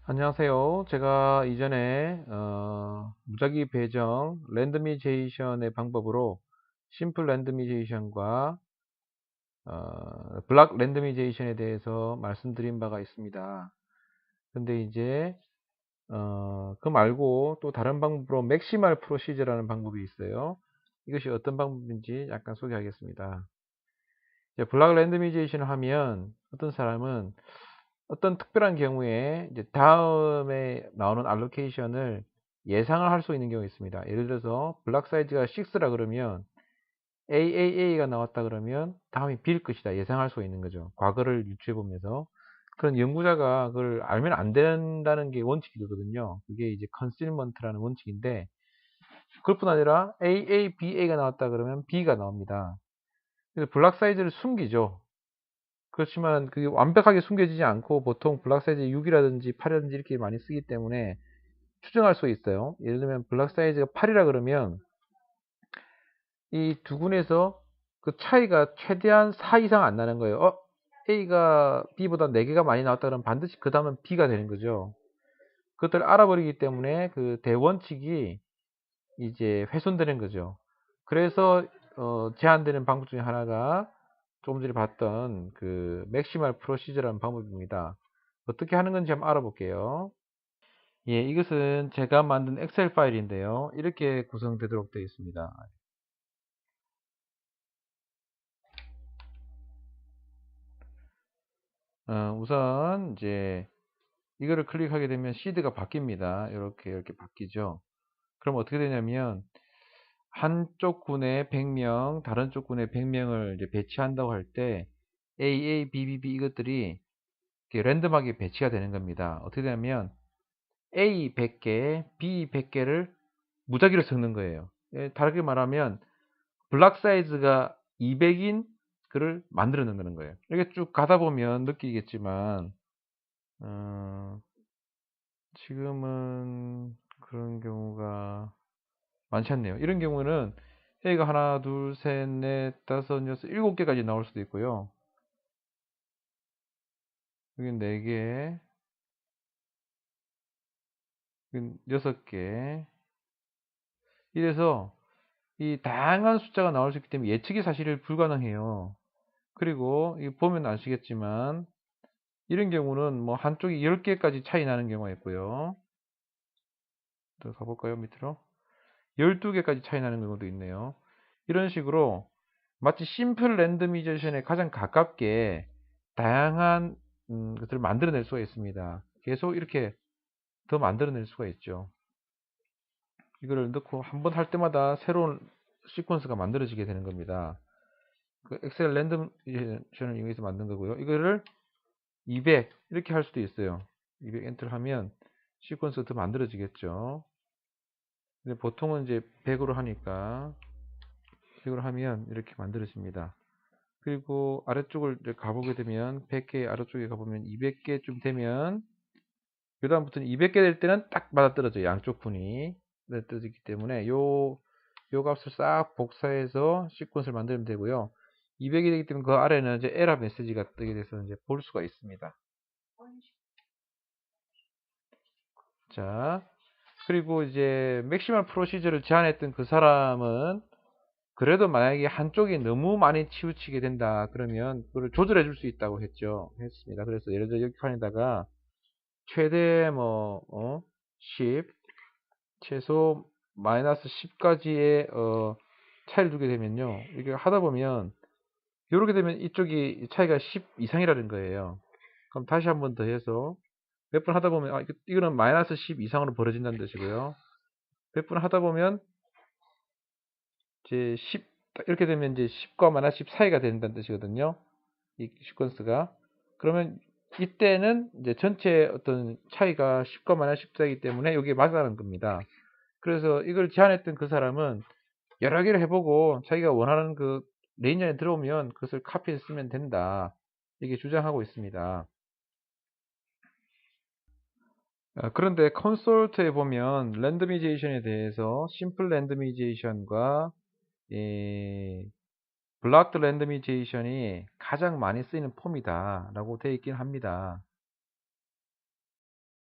안녕하세요. 제가 이전에 무작위 배정 랜더미제이션의 방법으로 심플 랜더미제이션과 블락 랜더미제이션에 대해서 말씀드린 바가 있습니다. 근데 이제 그 말고 또 다른 방법으로 맥시멀 프로시저라는 방법이 있어요. 이것이 어떤 방법인지 약간 소개하겠습니다. 이제 블락 랜더미제이션을 하면 어떤 사람은 어떤 특별한 경우에 이제 다음에 나오는 알로케이션을 예상을 할 수 있는 경우가 있습니다. 예를 들어서 블락 사이즈가 6라 그러면 AAA가 나왔다 그러면 다음이 B일 것이다 예상할 수 있는 거죠. 과거를 유추해 보면서 그런 연구자가 그걸 알면 안 된다는 게 원칙이 되거든요. 그게 이제 컨실먼트라는 원칙인데 그것뿐 아니라 AABA가 나왔다 그러면 B가 나옵니다. 그래서 블락 사이즈를 숨기죠. 그렇지만 그게 완벽하게 숨겨지지 않고 보통 블락 사이즈 6이라든지 8이라든지 이렇게 많이 쓰기 때문에 추정할 수 있어요. 예를 들면 블락 사이즈가 8이라 그러면 이 두 군에서 그 차이가 최대한 4 이상 안 나는 거예요. A가 B보다 4개가 많이 나왔다 그러면 반드시 그 다음은 B가 되는 거죠. 그것들을 알아버리기 때문에 그 대원칙이 이제 훼손되는 거죠. 그래서 제한되는 방법 중에 하나가 조금 전에 봤던 그 맥시멀 프로시저라는 방법입니다. 어떻게 하는 건지 한번 알아볼게요. 예, 이것은 제가 만든 엑셀 파일인데요. 이렇게 구성되도록 되어 있습니다. 우선 이제 이거를 클릭하게 되면 시드가 바뀝니다. 이렇게 바뀌죠. 그럼 어떻게 되냐면 한쪽 군에 100명, 다른 쪽 군에 100명을 이제 배치한다고 할 때 AA, BBB 이것들이 이렇게 랜덤하게 배치가 되는 겁니다. 어떻게 되냐면 A 100개, B 100개를 무작위로 섞는 거예요. 다르게 말하면 블락 사이즈가 200인 글을 만들어내는 거예요. 이렇게 쭉 가다 보면 느끼겠지만 지금은 그런 경우가 많지 않네요. 이런 경우는 A가 하나, 둘, 셋, 넷, 다섯, 여섯, 7개까지 나올 수도 있고요. 여기 4개, 여기 6개. 이래서 이 다양한 숫자가 나올 수 있기 때문에 예측이 사실 불가능해요. 그리고 이 보면 아시겠지만 이런 경우는 뭐 한쪽이 10개까지 차이 나는 경우가 있고요. 더 가볼까요? 밑으로. 12개까지 차이 나는 경우도 있네요. 이런 식으로 마치 심플 랜더미제이션에 가장 가깝게 다양한 것들을 만들어낼 수가 있습니다. 계속 이렇게 더 만들어낼 수가 있죠. 이거를 넣고 한 번 할 때마다 새로운 시퀀스가 만들어지게 되는 겁니다. 그 엑셀 랜덤미제이션을 이용해서 만든 거고요. 이거를 200 이렇게 할 수도 있어요. 200 엔터를 하면 시퀀스가 더 만들어지겠죠. 근데 보통은 이제 100으로 하니까 100으로 하면 이렇게 만들어집니다. 그리고 아래쪽을 가보게 되면 100개 아래쪽에 가보면 200개쯤 되면 그 다음부터는 200개 될 때는 딱 맞아떨어져요. 양쪽 분이 떨어지기 때문에 요 값을 싹 복사해서 시퀀스를 만들면 되고요. 200이 되기 때문에 그 아래는 이제 에러 메시지가 뜨게 돼서 이제 볼 수가 있습니다. 자, 그리고 이제 맥시멀 프로시저를 제안했던 그 사람은 그래도 만약에 한쪽이 너무 많이 치우치게 된다 그러면 그걸 조절해 줄 수 있다고 했습니다. 그래서 예를 들어 여기 칸에다가 최대 10 최소 마이너스 10까지의 차이를 두게 되면요 이게 하다 보면 이렇게 되면 이쪽이 차이가 10 이상이라는 거예요. 그럼 다시 한번 더 해서 몇 번 하다 보면 이거는 마이너스 10 이상으로 벌어진다는 뜻이고요. 몇 번 하다 보면 이제 10 이렇게 되면 이제 10과 마이너스 10 사이가 된다는 뜻이거든요. 이 시퀀스가. 그러면 이때는 이제 전체 어떤 차이가 10과 마이너스 10 사이기 때문에 여기에 맞아라는 겁니다. 그래서 이걸 제안했던 그 사람은 여러 개를 해보고 자기가 원하는 그 레인지 안에 들어오면 그것을 카피해서 쓰면 된다. 이게 주장하고 있습니다. 그런데 컨솔트에 보면 랜더미제이션에 대해서 심플 랜더미제이션과 블락드 랜더미제이션이 가장 많이 쓰이는 폼이다 라고 되어 있긴 합니다.